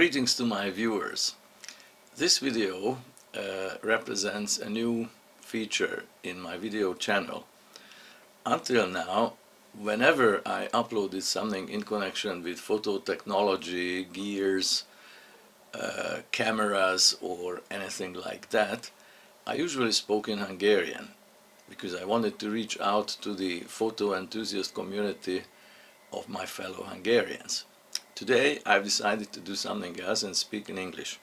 Greetings to my viewers. This video represents a new feature in my video channel. Until now, whenever I uploaded something in connection with photo technology, gears, cameras or anything like that, I usually spoke in Hungarian because I wanted to reach out to the photo enthusiast community of my fellow Hungarians. Today I've decided to do something else and speak in English.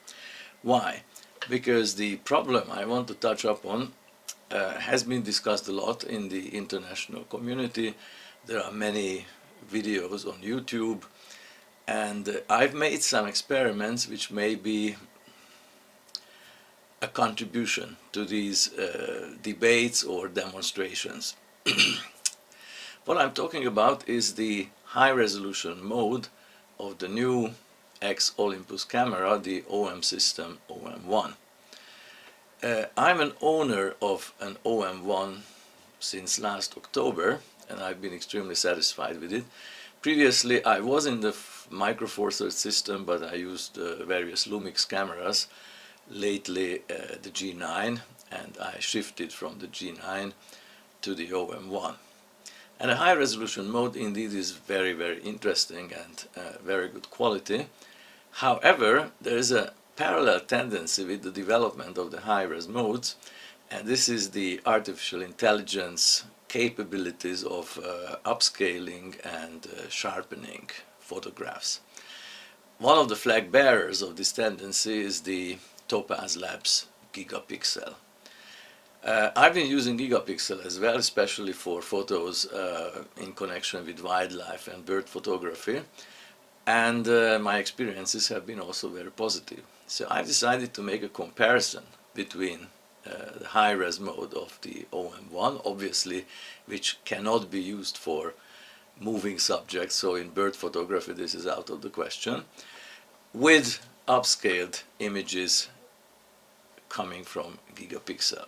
Why? Because the problem I want to touch upon has been discussed a lot in the international community. There are many videos on YouTube, and I've made some experiments which may be a contribution to these debates or demonstrations. What I'm talking about is the high resolution mode of the new Olympus camera, the OM system OM1. I'm an owner of an OM1 since last October, and I've been extremely satisfied with it. Previously I was in the Micro Four Thirds system, but I used various Lumix cameras, lately the G9, and I shifted from the G9 to the OM1. And a high resolution mode indeed is very, very interesting and very good quality. However, there is a parallel tendency with the development of the high-res modes, and this is the artificial intelligence capabilities of upscaling and sharpening photographs. One of the flag bearers of this tendency is the Topaz Labs Gigapixel. I've been using Gigapixel as well, especially for photos in connection with wildlife and bird photography, and my experiences have been also very positive. So I've decided to make a comparison between the high-res mode of the OM1, obviously, which cannot be used for moving subjects, so in bird photography this is out of the question, with upscaled images coming from Gigapixel.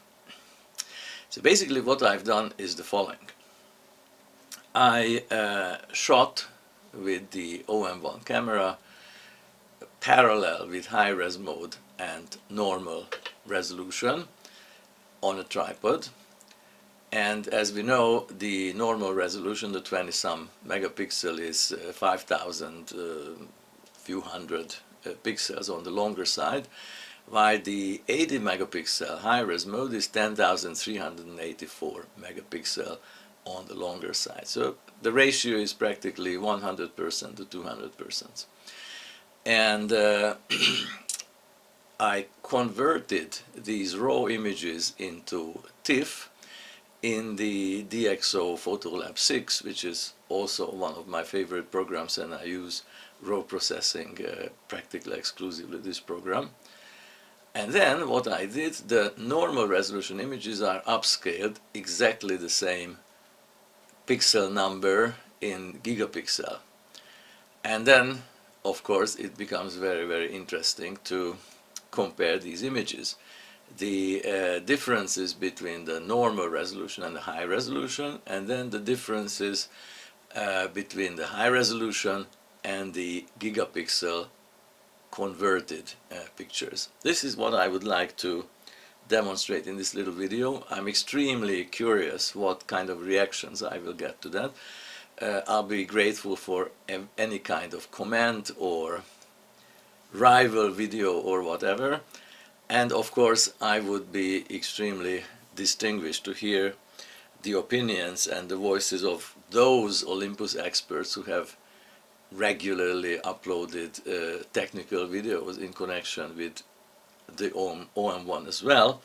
So basically what I've done is the following. I shot with the OM1 camera parallel with high-res mode and normal resolution on a tripod, and as we know, the normal resolution, the 20-some megapixel, is 5,000 few hundred pixels on the longer side, while the 80 megapixel high-res mode is 10,384 megapixel on the longer side. So the ratio is practically 100% to 200%. And I converted these raw images into TIFF in the DxO PhotoLab 6, which is also one of my favorite programs, and I use raw processing practically exclusively this program. And then what I did, the normal resolution images are upscaled exactly the same pixel number in gigapixel. And then, of course, it becomes very, very interesting to compare these images. The differences between the normal resolution and the high resolution, and then the differences between the high resolution and the gigapixel converted pictures. This is what I would like to demonstrate in this little video. I'm extremely curious what kind of reactions I will get to that. I'll be grateful for any kind of comment or rival video or whatever, and of course I would be extremely distinguished to hear the opinions and the voices of those Olympus experts who have regularly uploaded technical videos in connection with the OM1 as well.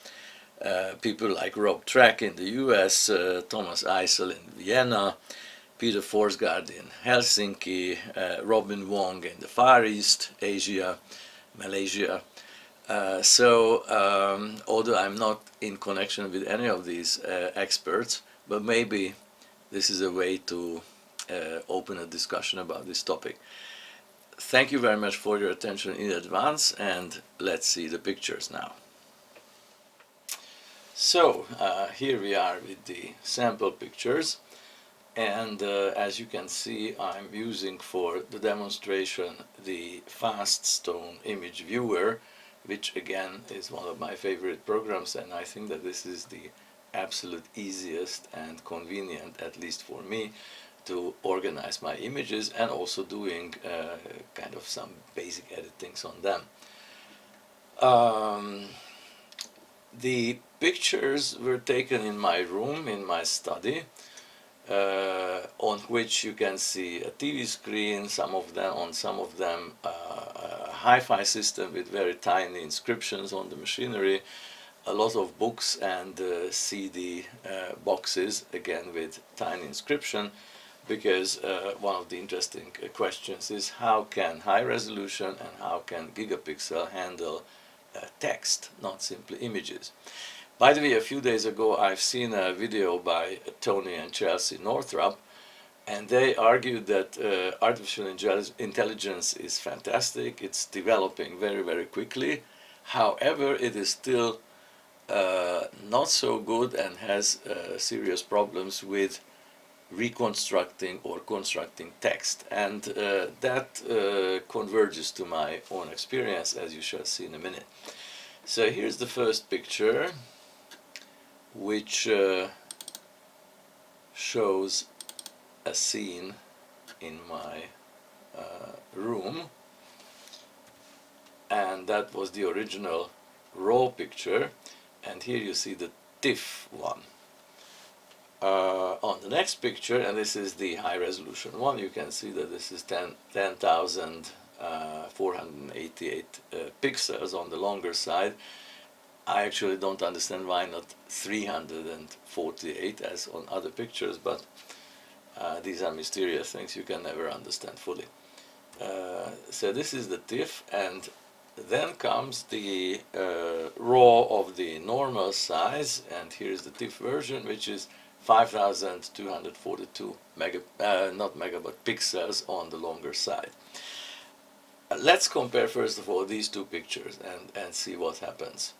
People like Rob Track in the US, Thomas Eisel in Vienna, Peter Forsgaard in Helsinki, Robin Wong in the Far East, Asia, Malaysia. Although I'm not in connection with any of these experts, but maybe this is a way to open a discussion about this topic. Thank you very much for your attention in advance, and let's see the pictures now. So here we are with the sample pictures. And as you can see, I'm using for the demonstration the Fast Stone Image Viewer, which again is one of my favorite programs, and I think that this is the absolute easiest and convenient, at least for me, to organize my images and also doing kind of some basic editings on them. The pictures were taken in my room, in my study, on which you can see a TV screen, on some of them a hi-fi system with very tiny inscriptions on the machinery, a lot of books and CD boxes, again with tiny inscription, because one of the interesting questions is how can high resolution and how can gigapixel handle text, not simply images. By the way, a few days ago I've seen a video by Tony and Chelsea Northrup, and they argued that artificial intelligence is fantastic, it's developing very, very quickly. However, it is still not so good and has serious problems with reconstructing or constructing text, and that converges to my own experience, as you shall see in a minute. So here's the first picture, which shows a scene in my room, and that was the original raw picture, and here you see the TIFF one. On the next picture, and this is the high resolution one, you can see that this is 10,488 pixels on the longer side. I actually don't understand why not 348 as on other pictures, but these are mysterious things you can never understand fully. So this is the TIFF, and then comes the RAW of the normal size, and here's the TIFF version, which is 5,242 pixels on the longer side. Let's compare first of all these two pictures and see what happens.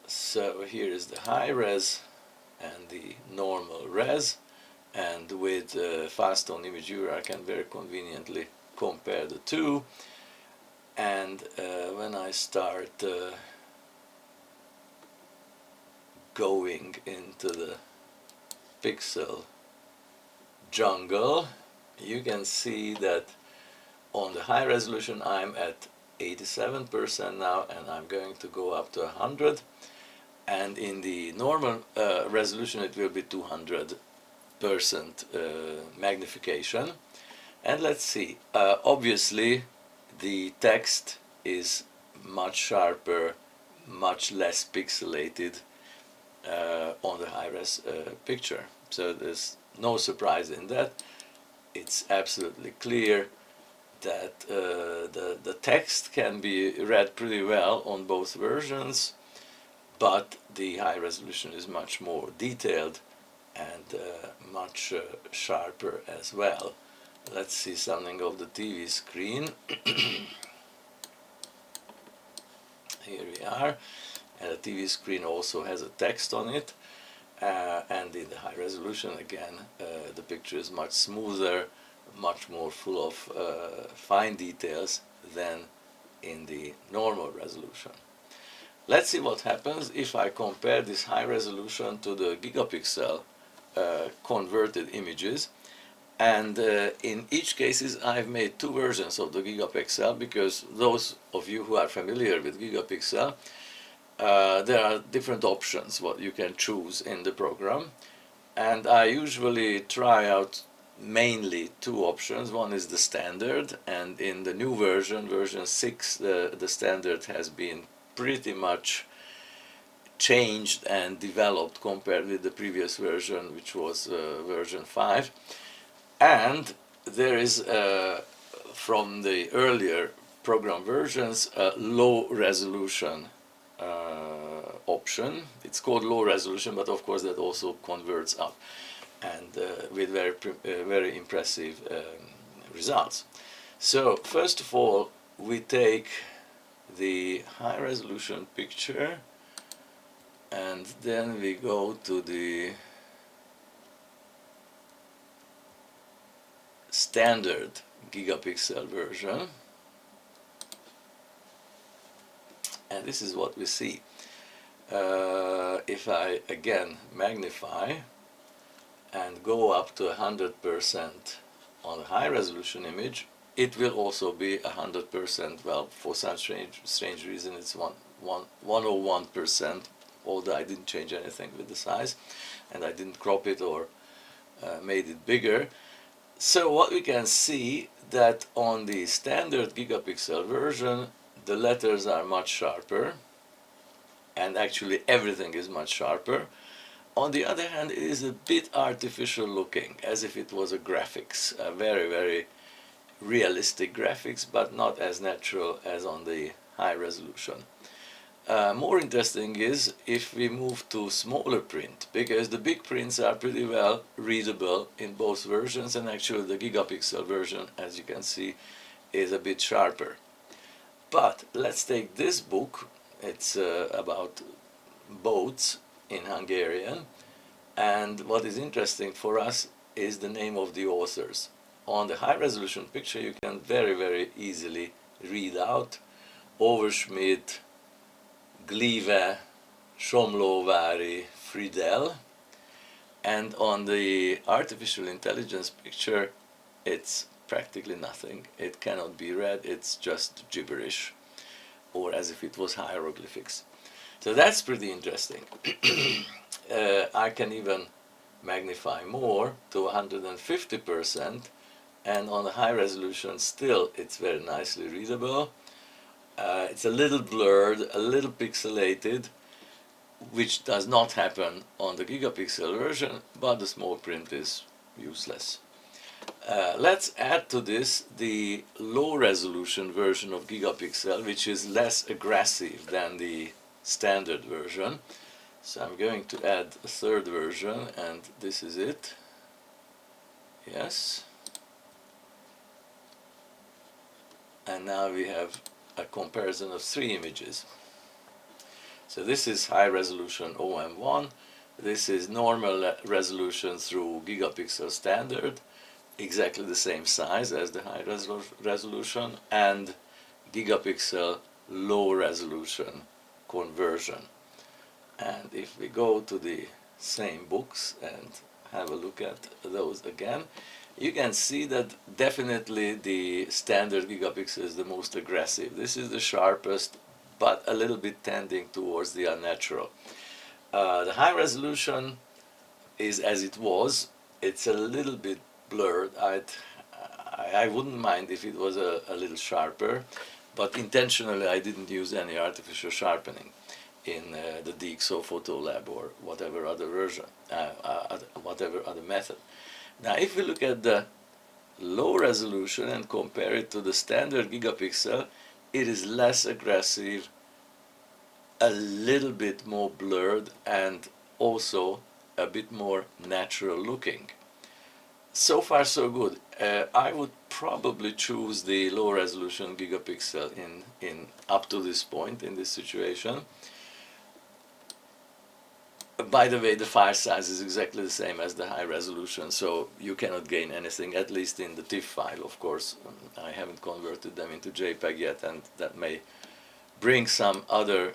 So here is the high res and the normal res, and with Fast Stone Image Viewer I can very conveniently compare the two. And when I start going into the pixel jungle, you can see that on the high resolution I'm at 87% now, and I'm going to go up to 100, and in the normal resolution it will be 200% magnification. And let's see, obviously the text is much sharper, much less pixelated on the high-res picture. So there's no surprise in that. It's absolutely clear that the text can be read pretty well on both versions, but the high resolution is much more detailed and much sharper as well. Let's see something of the TV screen. Here we are, and the TV screen also has a text on it, and in the high resolution again the picture is much smoother, much more full of fine details than in the normal resolution. Let's see what happens if I compare this high resolution to the gigapixel converted images. And in each cases I've made two versions of the gigapixel, because those of you who are familiar with gigapixel, there are different options what you can choose in the program, and I usually try out mainly two options. One is the standard, and in the new version, version 6, the standard has been pretty much changed and developed compared with the previous version, which was version 5. And there is, from the earlier program versions, a low resolution option. It's called low resolution, but of course that also converts up, and with very impressive results. So first of all, we take the high resolution picture, and then we go to the standard gigapixel version, and this is what we see. If I again magnify and go up to 100% on a high resolution image, it will also be 100%. Well, for some strange reason it's 101%, although I didn't change anything with the size and I didn't crop it or made it bigger. So what we can see that on the standard gigapixel version the letters are much sharper, and actually everything is much sharper. On the other hand, it is a bit artificial looking, as if it was a graphics, a very realistic graphics, but not as natural as on the high resolution. More interesting is if we move to smaller print, because the big prints are pretty well readable in both versions, and actually the gigapixel version, as you can see, is a bit sharper. But let's take this book. It's about boats in Hungarian, and what is interesting for us is the name of the authors. On the high resolution picture you can very easily read out Overschmidt, Glive, Somlóvári, Friedel, and on the artificial intelligence picture it's practically nothing. It cannot be read, it's just gibberish, or as if it was hieroglyphics. So that's pretty interesting. I can even magnify more to 150%, and on the high resolution still it's very nicely readable. It's a little blurred, a little pixelated, which does not happen on the gigapixel version, but the small print is useless. Let's add to this the low resolution version of gigapixel, which is less aggressive than the standard version. So I'm going to add a third version, and this is it. Yes. And now we have a comparison of 3 images. So this is high resolution OM1, this is normal resolution through gigapixel standard, exactly the same size as the high resolution, and gigapixel low resolution conversion. And if we go to the same books and have a look at those again, you can see that definitely the standard gigapixel is the most aggressive. This is the sharpest, but a little bit tending towards the unnatural. The high resolution is as it was. It's a little bit blurred. I wouldn't mind if it was a little sharper, but intentionally I didn't use any artificial sharpening in the DxO Photo Lab or whatever other version, whatever other method. Now if we look at the low resolution and compare it to the standard gigapixel, it is less aggressive, a little bit more blurred, and also a bit more natural looking. So far so good. I would probably choose the low resolution gigapixel in up to this point in this situation. By the way, the file size is exactly the same as the high resolution, so you cannot gain anything, at least in the TIFF file, of course. I haven't converted them into JPEG yet, and that may bring some other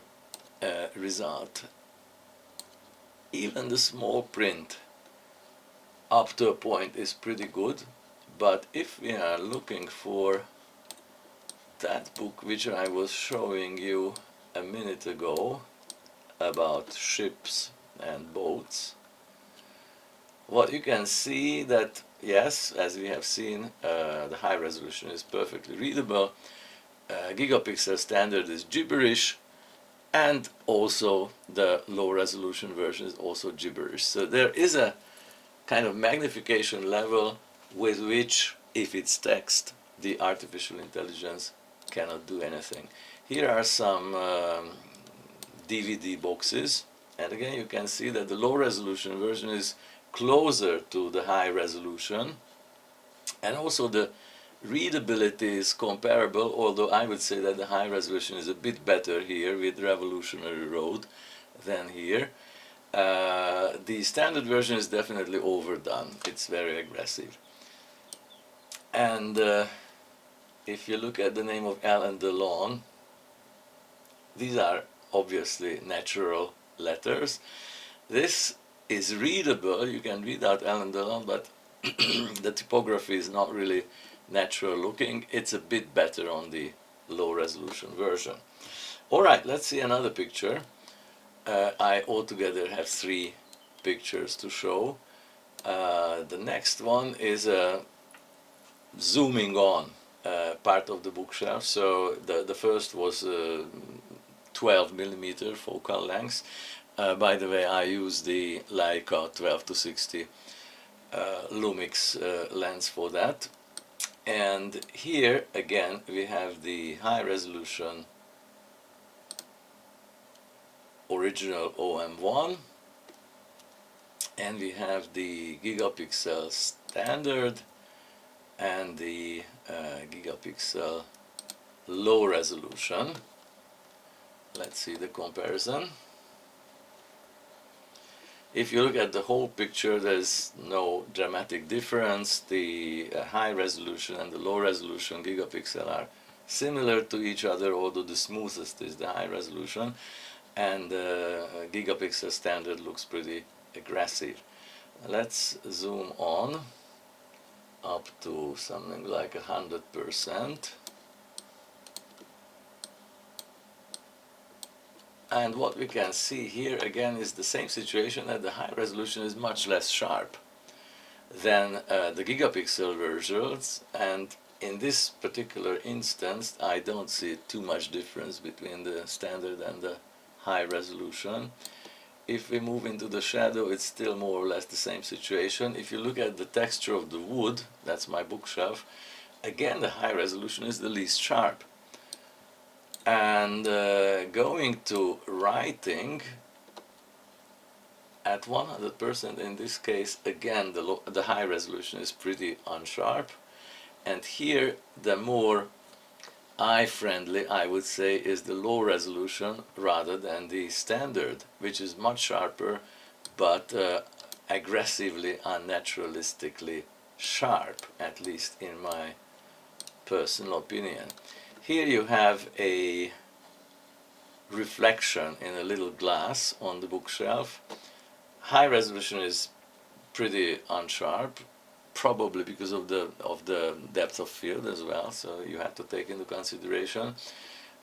result. Even the small print up to a point is pretty good, but if we are looking for that book which I was showing you a minute ago about ships and boats, what you can see that yes, as we have seen, the high resolution is perfectly readable, gigapixel standard is gibberish, and also the low resolution version is also gibberish. So there is a kind of magnification level with which, if it's text, the artificial intelligence cannot do anything. Here are some DVD boxes, and again you can see that the low resolution version is closer to the high resolution, and also the readability is comparable, although I would say that the high resolution is a bit better here with Revolutionary Road than here. The standard version is definitely overdone, it's very aggressive. And if you look at the name of Alain Delon, these are obviously natural letters. This is readable, you can read out Alain Delon, but the typography is not really natural looking. It's a bit better on the low resolution version. Alright, let's see another picture. I altogether have 3 pictures to show. The next one is a zooming on part of the bookshelf. So the first was 12mm focal length. By the way, I use the Leica 12 to 60 Lumix lens for that. And here again we have the high resolution original OM1, and we have the Gigapixel standard and the Gigapixel low resolution. Let's see the comparison. If you look at the whole picture, there's no dramatic difference. The high resolution and the low resolution gigapixel are similar to each other, although the smoothest is the high resolution, and the gigapixel standard looks pretty aggressive. Let's zoom on up to something like 100%. And what we can see here again is the same situation, that the high resolution is much less sharp than the gigapixel versions, and in this particular instance I don't see too much difference between the standard and the high resolution. If we move into the shadow, it's still more or less the same situation. If you look at the texture of the wood, that's my bookshelf, again the high resolution is the least sharp. And going to writing at 100%, in this case, again the high resolution is pretty unsharp, and here the more eye-friendly, I would say, is the low resolution rather than the standard, which is much sharper but aggressively, unnaturalistically sharp, at least in my personal opinion. Here you have a reflection in a little glass on the bookshelf. High resolution is pretty unsharp, probably because of the depth of field as well, so you have to take into consideration.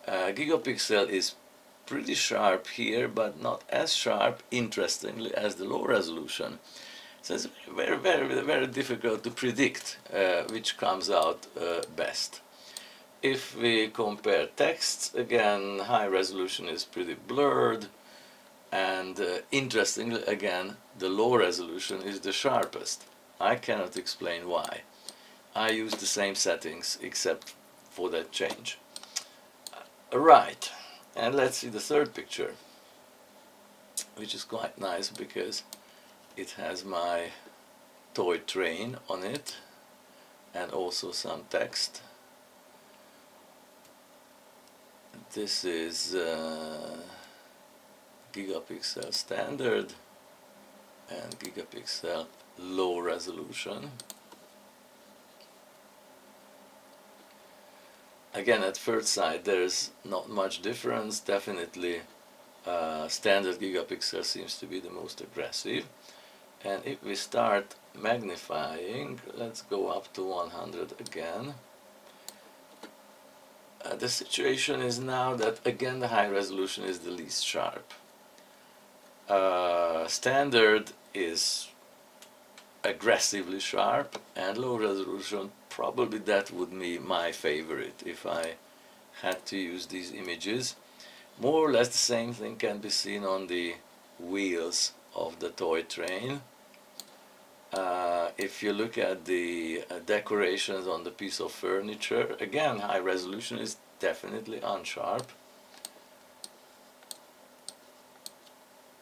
Gigapixel is pretty sharp here, but not as sharp, interestingly, as the low resolution. So it's very, very, very difficult to predict which comes out best. If we compare texts, again, high resolution is pretty blurred, and interestingly, again, the low resolution is the sharpest. I cannot explain why. I use the same settings except for that change. Right, and let's see the third picture, which is quite nice because it has my toy train on it and also some text. This is gigapixel standard and gigapixel low resolution. Again, at first sight there's not much difference. Definitely standard gigapixel seems to be the most aggressive, and if we start magnifying, let's go up to 100 again. The situation is now that again the high resolution is the least sharp. Standard is aggressively sharp, and low resolution, probably that would be my favorite if I had to use these images. More or less the same thing can be seen on the wheels of the toy train. If you look at the decorations on the piece of furniture, again high resolution is definitely unsharp.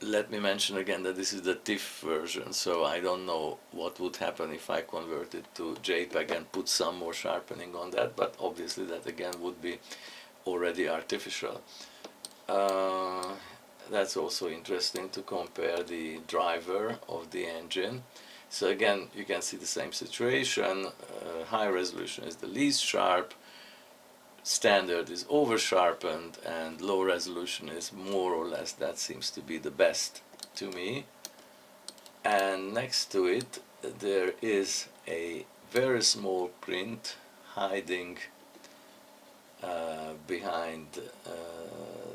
Let me mention again that this is the TIFF version, so I don't know what would happen if I convert it to JPEG and put some more sharpening on that, but obviously that again would be already artificial. That's also interesting to compare the driver of the engine. So again, you can see the same situation. High resolution is the least sharp, standard is over sharpened, and low resolution is more or less, that seems to be the best to me. And next to it there is a very small print hiding behind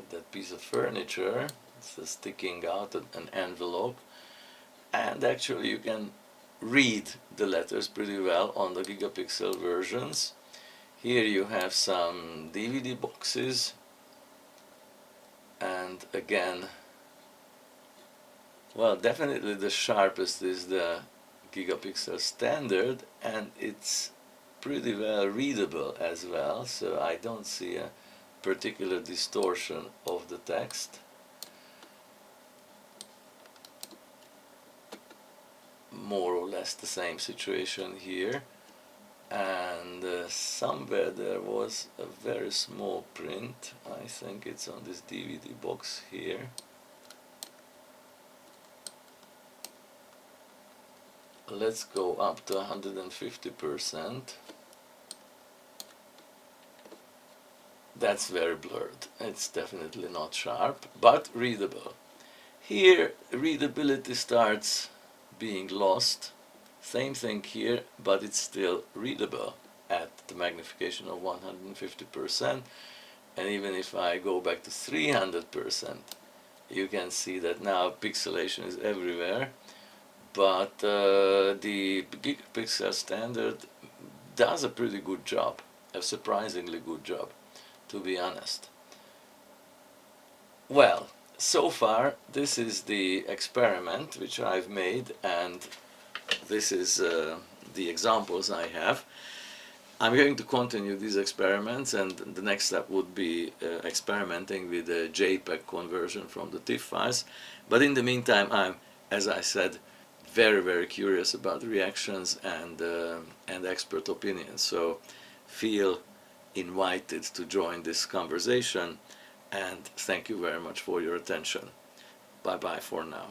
that piece of furniture. It's sticking out an envelope, and actually you can read the letters pretty well on the gigapixel versions. Here you have some DVD boxes, and again, well, definitely the sharpest is the gigapixel standard, and it's pretty well readable as well, so I don't see a particular distortion of the text. More or less the same situation here, and somewhere there was a very small print. I think it's on this DVD box here. Let's go up to 150%. That's very blurred. It's definitely not sharp, but readable. Here readability starts being lost. Same thing here, but it's still readable at the magnification of 150%. And even if I go back to 300%, you can see that now pixelation is everywhere. But the gigapixel standard does a pretty good job, a surprisingly good job, to be honest. Well, so far this is the experiment which I've made, and this is the examples I have. I'm going to continue these experiments, and the next step would be experimenting with the JPEG conversion from the TIFF files. But in the meantime, I'm, as I said, very curious about reactions and expert opinions. So feel invited to join this conversation, and thank you very much for your attention. Bye bye for now.